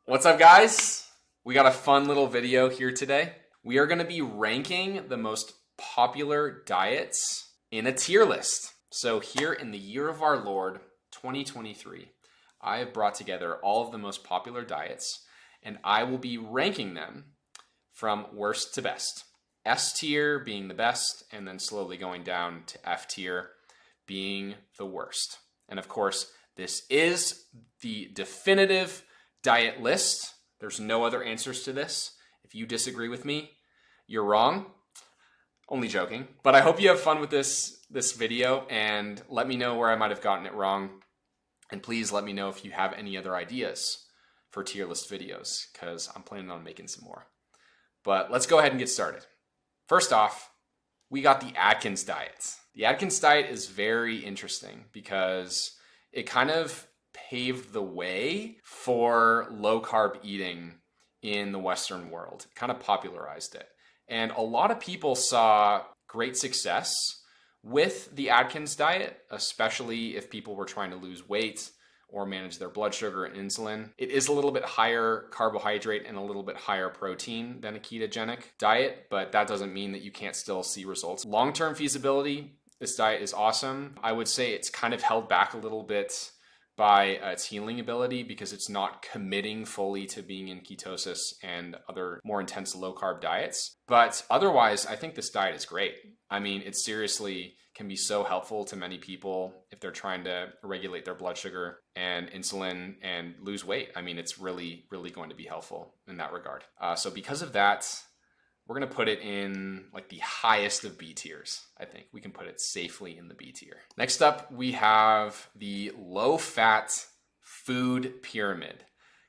What's up, guys? We got a fun little video here today. We are going to be ranking the most popular diets in a tier list. So here in the year of our Lord, 2023, I have brought together all of the most popular diets, and I will be ranking them from worst to best. S tier being the best, and then slowly going down to F tier being the worst. And of course, this is the definitive diet list. There's no other answers to this. If you disagree with me, you're wrong. Only joking. But I hope you have fun with this video, and let me know where I might have gotten it wrong. And please let me know if you have any other ideas for tier list videos, because I'm planning on making some more. But let's go ahead and get started. First off, we got the Atkins Diet. The Atkins Diet is very interesting because it kind of paved the way for low carb eating in the Western world. It kind of popularized it. And a lot of people saw great success with the Atkins diet, especially if people were trying to lose weight or manage their blood sugar and insulin. It is a little bit higher carbohydrate and a little bit higher protein than a ketogenic diet, but that doesn't mean that you can't still see results. Long-term feasibility, this diet is awesome. I would say it's kind of held back a little bit by its healing ability because it's not committing fully to being in ketosis and other more intense low carb diets. But otherwise, I think this diet is great. I mean, it seriously can be so helpful to many people if they're trying to regulate their blood sugar and insulin and lose weight. I mean, it's really, really going to be helpful in that regard. So because of that, we're going to put it in like the highest of B tiers. I think we can put it safely in the B tier. Next up, we have the low fat food pyramid.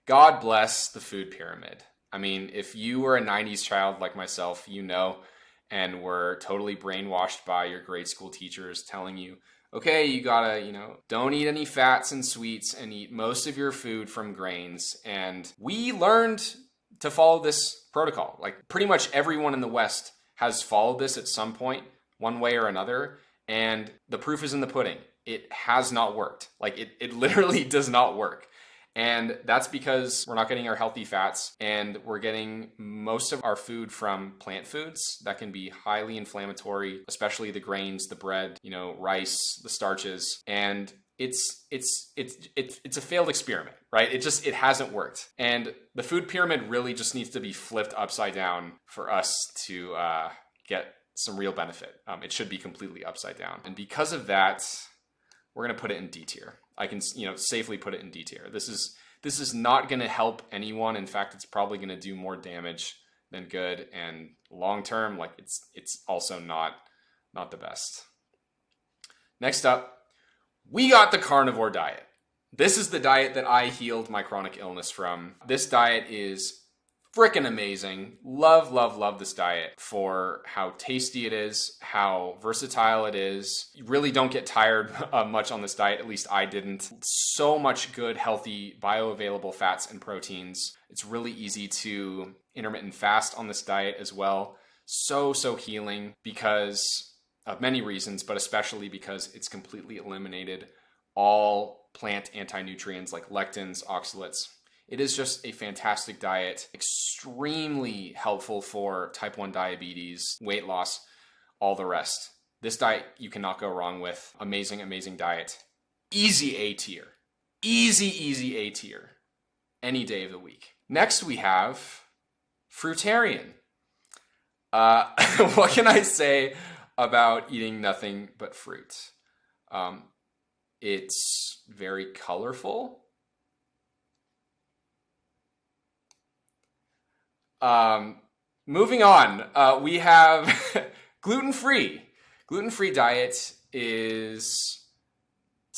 God bless the food pyramid. I mean, if you were a 90s child like myself, you know, and were totally brainwashed by your grade school teachers telling you, okay, you gotta, don't eat any fats and sweets and eat most of your food from grains. And we learned to follow this protocol. Like pretty much everyone in the West has followed this at some point, one way or another. And the proof is in the pudding. It has not worked. Like it literally does not work. And that's because we're not getting our healthy fats and we're getting most of our food from plant foods that can be highly inflammatory, especially the grains, the bread, rice, the starches. And it's a failed experiment, right? It hasn't worked. And the food pyramid really just needs to be flipped upside down for us to get some real benefit. It should be completely upside down. And because of that, we're going to put it in D tier. I can, safely put it in D tier. This is not going to help anyone. In fact, it's probably going to do more damage than good. And long term, like it's also not the best. Next up, we got the Carnivore Diet. This is the diet that I healed my chronic illness from. This diet is freaking amazing. Love, love, love this diet for how tasty it is, how versatile it is. You really don't get tired much on this diet, at least I didn't. So much good, healthy, bioavailable fats and proteins. It's really easy to intermittent fast on this diet as well. So healing because of many reasons, but especially because it's completely eliminated all plant anti-nutrients like lectins, oxalates. It is just a fantastic diet, extremely helpful for type 1 diabetes, weight loss, all the rest. This diet you cannot go wrong with. Amazing, amazing diet. Easy A tier. Easy A tier. Any day of the week. Next we have Fruitarian. What can I say about eating nothing but fruit? It's very colorful. Moving on, we have gluten-free. Gluten-free diet it's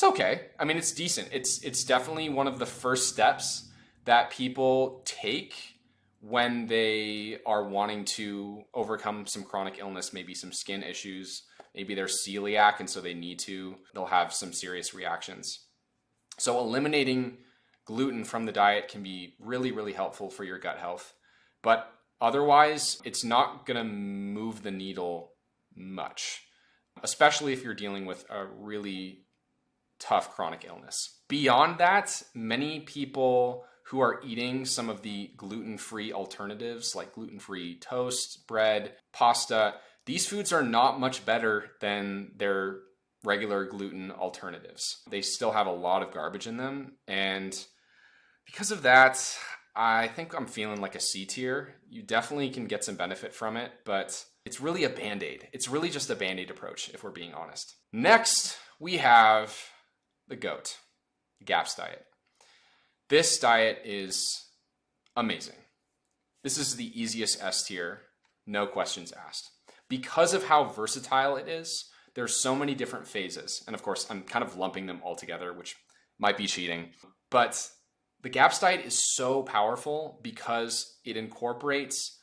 okay. I mean, it's decent. It's definitely one of the first steps that people take when they are wanting to overcome some chronic illness, maybe some skin issues, maybe they're celiac and so they'll have some serious reactions. So eliminating gluten from the diet can be really, really helpful for your gut health. But otherwise, it's not going to move the needle much, especially if you're dealing with a really tough chronic illness. Beyond that, many people who are eating some of the gluten-free alternatives like gluten-free toast, bread, pasta, these foods are not much better than their regular gluten alternatives. They still have a lot of garbage in them. And because of that, I think I'm feeling like a C tier. You definitely can get some benefit from it, but it's really a Band-Aid. It's really just a Band-Aid approach, if we're being honest. Next, we have the GOAT, Gaff's diet. This diet is amazing. This is the easiest S tier, no questions asked. Because of how versatile it is, there's so many different phases. And of course, I'm kind of lumping them all together, which might be cheating. But the Gaff's diet is so powerful because it incorporates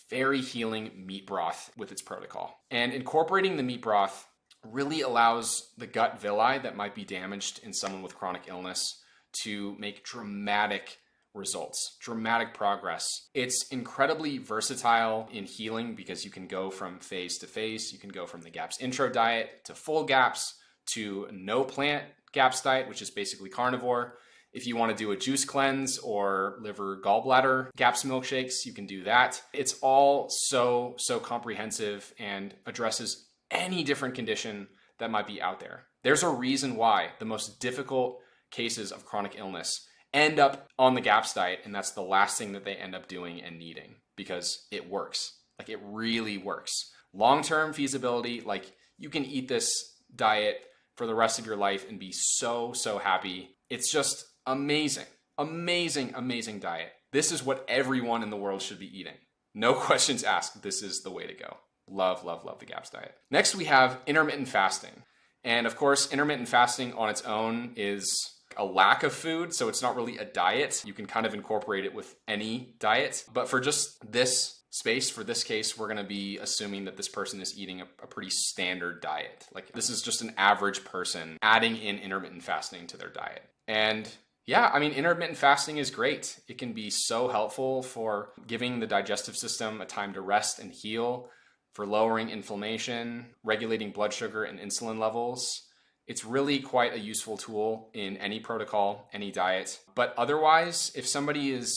very healing meat broth with its protocol. And incorporating the meat broth really allows the gut villi that might be damaged in someone with chronic illness to make dramatic results, dramatic progress. It's incredibly versatile in healing because you can go from phase to phase. You can go from the GAPS intro diet to full GAPS to no plant GAPS diet, which is basically carnivore. If you want to do a juice cleanse or liver gallbladder GAPS milkshakes, you can do that. It's all so comprehensive and addresses any different condition that might be out there. There's a reason why the most difficult cases of chronic illness end up on the GAPS diet, and that's the last thing that they end up doing and needing because it works. Like, it really works. Long-term feasibility, like, you can eat this diet for the rest of your life and be so happy. It's just amazing, amazing diet. This is what everyone in the world should be eating. No questions asked. This is the way to go. Love the GAPS diet. Next, we have intermittent fasting. And of course, intermittent fasting on its own is a lack of food, so it's not really a diet. You can kind of incorporate it with any diet. But for just this space, for this case, we're going to be assuming that this person is eating a pretty standard diet. Like, this is just an average person adding in intermittent fasting to their diet. And yeah, I mean, intermittent fasting is great. It can be so helpful for giving the digestive system a time to rest and heal, for lowering inflammation, regulating blood sugar and insulin levels. It's really quite a useful tool in any protocol, any diet. But otherwise, if somebody is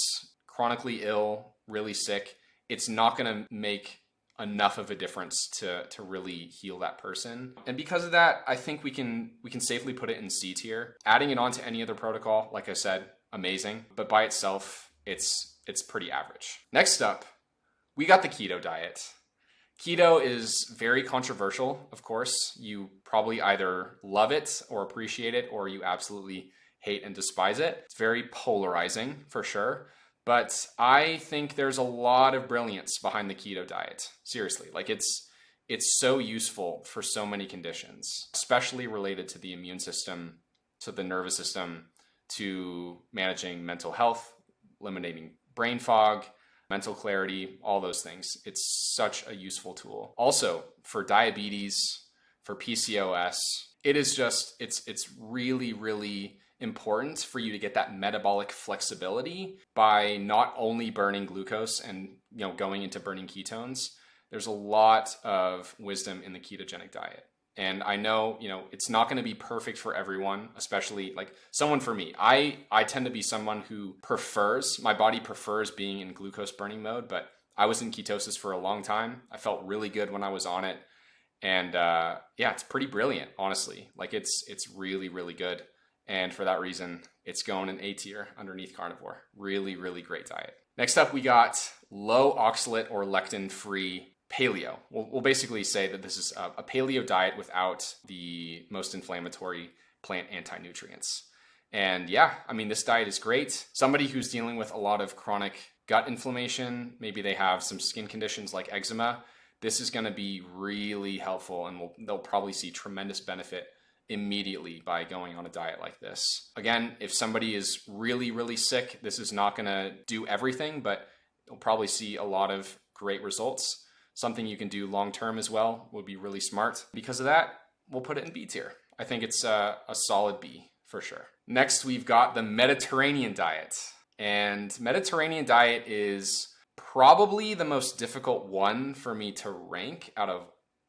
chronically ill, really sick, it's not going to make enough of a difference to really heal that person. And because of that, I think we can safely put it in C tier. Adding it on to any other protocol, like I said, amazing. But by itself, it's pretty average. Next up, we got the keto diet. Keto is very controversial, of course. You probably either love it or appreciate it, or you absolutely hate and despise it. It's very polarizing, for sure. But I think there's a lot of brilliance behind the keto diet. Seriously, like it's so useful for so many conditions, especially related to the immune system, to the nervous system, to managing mental health, eliminating brain fog, mental clarity, all those things. It's such a useful tool. Also, for diabetes, for PCOS, it is just, it's really important for you to get that metabolic flexibility by not only burning glucose and, going into burning ketones. There's a lot of wisdom in the ketogenic diet. And I know, it's not going to be perfect for everyone, especially like someone for me. I tend to be someone who my body prefers being in glucose burning mode, but I was in ketosis for a long time. I felt really good when I was on it. And yeah, it's pretty brilliant, honestly. Like it's really good. And for that reason, it's going in A tier underneath carnivore. Really great diet. Next up, we got low oxalate or lectin-free paleo. We'll basically say that this is a paleo diet without the most inflammatory plant anti-nutrients. And yeah, I mean, this diet is great. Somebody who's dealing with a lot of chronic gut inflammation, maybe they have some skin conditions like eczema, this is going to be really helpful, and they'll probably see tremendous benefit immediately by going on a diet like this. Again, if somebody is really sick, this is not going to do everything, but you'll probably see a lot of great results. Something you can do long-term as well would be really smart. Because of that, we'll put it in B tier. I think it's a solid B for sure. Next, we've got the Mediterranean diet. And Mediterranean diet is probably the most difficult one for me to rank out of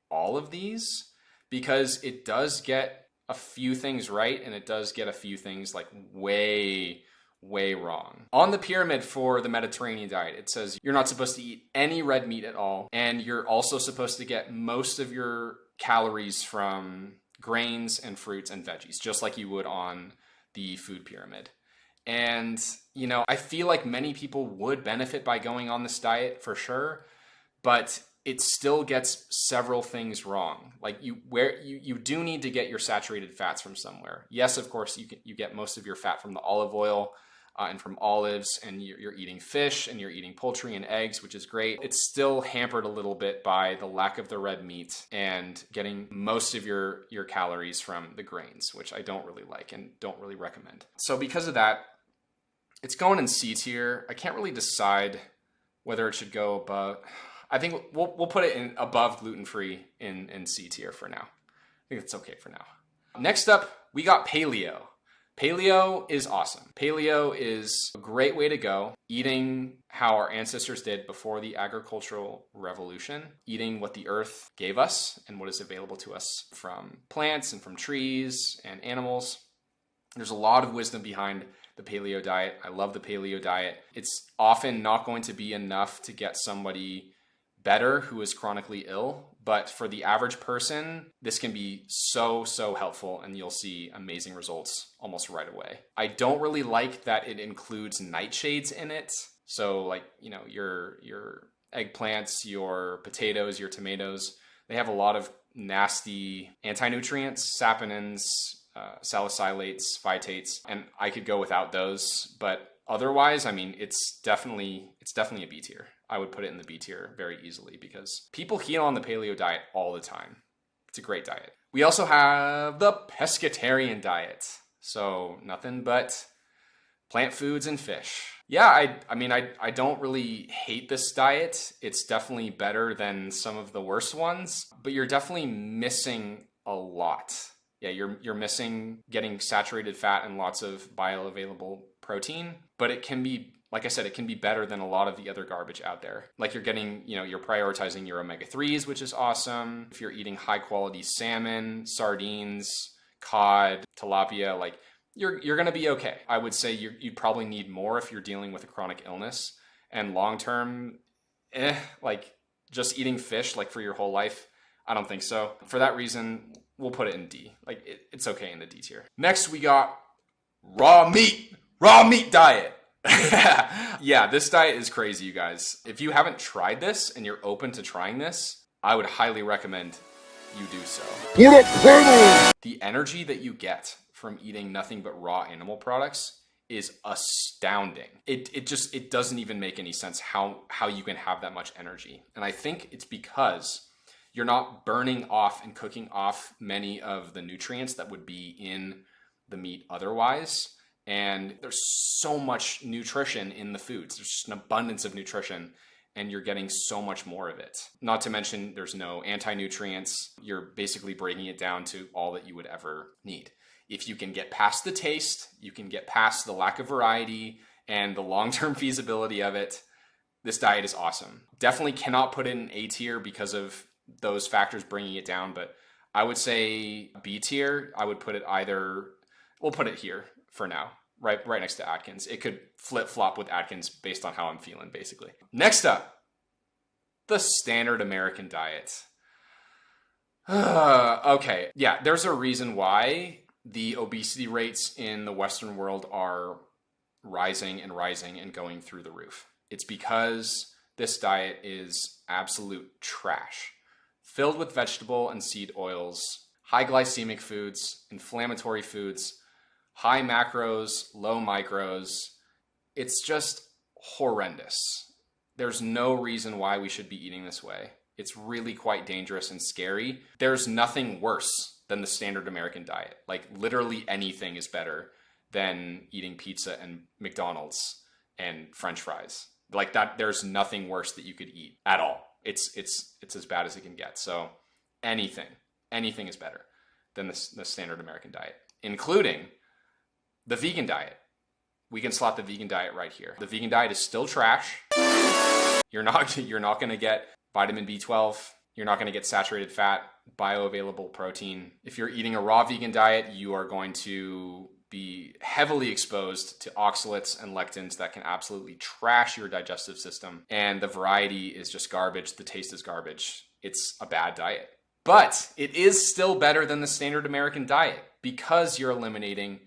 all of these, because it does get a few things right, and it does get a few things like way way wrong. On the pyramid for the Mediterranean diet, it says you're not supposed to eat any red meat at all, and you're also supposed to get most of your calories from grains and fruits and veggies, just like you would on the food pyramid. And, I feel like many people would benefit by going on this diet for sure, but it still gets several things wrong. Like you do need to get your saturated fats from somewhere. Yes, of course, you get most of your fat from the olive oil and from olives, and you're eating fish and you're eating poultry and eggs, which is great. It's still hampered a little bit by the lack of the red meat and getting most of your calories from the grains, which I don't really like and don't really recommend. So because of that, it's going in C tier. I can't really decide whether it should go above. I think we'll put it in above gluten-free in C tier for now. I think it's okay for now. Next up, we got paleo. Paleo is awesome. Paleo is a great way to go. Eating how our ancestors did before the agricultural revolution, eating what the earth gave us and what is available to us from plants and from trees and animals. There's a lot of wisdom behind the paleo diet. I love the paleo diet. It's often not going to be enough to get somebody better who is chronically ill, but for the average person, this can be so helpful, and you'll see amazing results almost right away. I don't really like that it includes nightshades in it. So like, your eggplants, your potatoes, your tomatoes, they have a lot of nasty anti-nutrients, saponins, salicylates, phytates, and I could go without those, but otherwise, it's definitely a B tier. I would put it in the B tier very easily because people heal on the paleo diet all the time. It's a great diet. We also have the pescatarian diet. So nothing but plant foods and fish. Yeah, I don't really hate this diet. It's definitely better than some of the worst ones, but you're definitely missing a lot. Yeah, you're missing getting saturated fat and lots of bioavailable protein, but it can be, like I said, it can be better than a lot of the other garbage out there. Like you're getting, you're prioritizing your omega-3s, which is awesome. If you're eating high quality salmon, sardines, cod, tilapia, like you're going to be okay. I would say you probably need more if you're dealing with a chronic illness, and long-term, like just eating fish like for your whole life, I don't think so. For that reason, we'll put it in D. Like it's okay in the D tier. Next, we got raw meat diet. Yeah, this diet is crazy, you guys. If you haven't tried this and you're open to trying this, I would highly recommend you do so. The energy that you get from eating nothing but raw animal products is astounding. It doesn't even make any sense how you can have that much energy. And I think it's because you're not burning off and cooking off many of the nutrients that would be in the meat otherwise. And there's so much nutrition in the foods. There's just an abundance of nutrition, and you're getting so much more of it. Not to mention there's no anti-nutrients. You're basically breaking it down to all that you would ever need. If you can get past the taste, you can get past the lack of variety and the long-term feasibility of it, this diet is awesome. Definitely cannot put it in A tier because of those factors bringing it down, but I would say B tier. I would put it we'll put it here for now, right next to Atkins. It could flip-flop with Atkins based on how I'm feeling, basically. Next up, the standard American diet. Okay, yeah, there's a reason why the obesity rates in the Western world are rising and going through the roof. It's because this diet is absolute trash, filled with vegetable and seed oils, high glycemic foods, inflammatory foods, high macros, low micros. It's just horrendous. There's no reason why we should be eating this way. It's really quite dangerous and scary. There's nothing worse than the standard American diet. Like literally anything is better than eating pizza and McDonald's and French fries. Like that, there's nothing worse that you could eat at all. It's as bad as it can get. So anything is better than the standard American diet, including the vegan diet. We can slot the vegan diet right here. The vegan diet is still trash. You're not going to get vitamin B12. You're not going to get saturated fat, bioavailable protein. If you're eating a raw vegan diet, you are going to be heavily exposed to oxalates and lectins that can absolutely trash your digestive system. And the variety is just garbage. The taste is garbage. It's a bad diet. But it is still better than the standard American diet because you're eliminating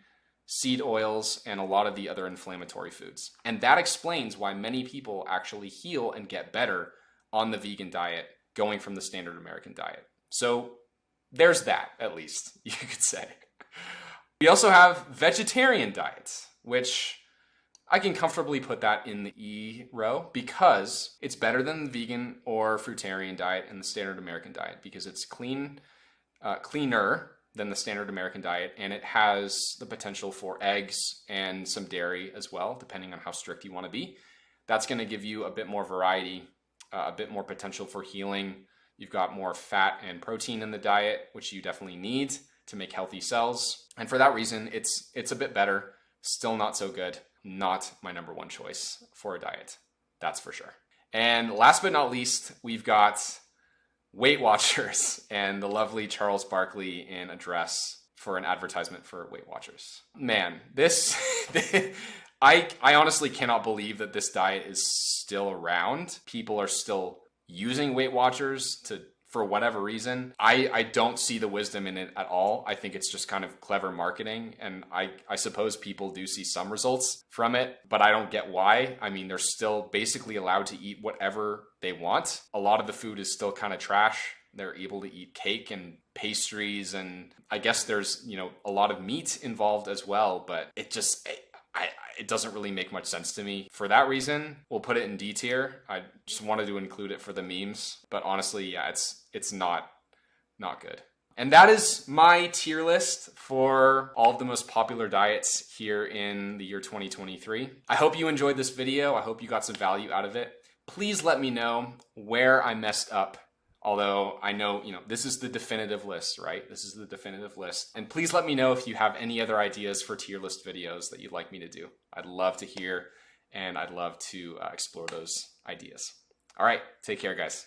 seed oils and a lot of the other inflammatory foods. And that explains why many people actually heal and get better on the vegan diet going from the standard American diet. So there's that, at least, you could say. We also have vegetarian diets, which I can comfortably put that in the E row because it's better than the vegan or fruitarian diet and the standard American diet because it's cleaner than the standard American diet, and it has the potential for eggs and some dairy as well, depending on how strict you want to be. That's going to give you a bit more variety, a bit more potential for healing. You've got more fat and protein in the diet, which you definitely need to make healthy cells. And for that reason, it's a bit better, still not so good. Not my number one choice for a diet, that's for sure. And last but not least, we've got Weight Watchers and the lovely Charles Barkley in a dress for an advertisement for Weight Watchers. Man, this, I honestly cannot believe that this diet is still around. People are still using Weight Watchers for whatever reason. I don't see the wisdom in it at all. I think it's just kind of clever marketing. And I suppose people do see some results from it, but I don't get why. I mean, they're still basically allowed to eat whatever they want. A lot of the food is still kind of trash. They're able to eat cake and pastries. And I guess there's, a lot of meat involved as well, but it doesn't really make much sense to me. For that reason, we'll put it in D tier. I just wanted to include it for the memes, but honestly, yeah, it's not good. And that is my tier list for all of the most popular diets here in the year 2023. I hope you enjoyed this video. I hope you got some value out of it. Please let me know where I messed up. Although I know, this is the definitive list, right? This is the definitive list. And please let me know if you have any other ideas for tier list videos that you'd like me to do. I'd love to hear, and I'd love to explore those ideas. All right, take care, guys.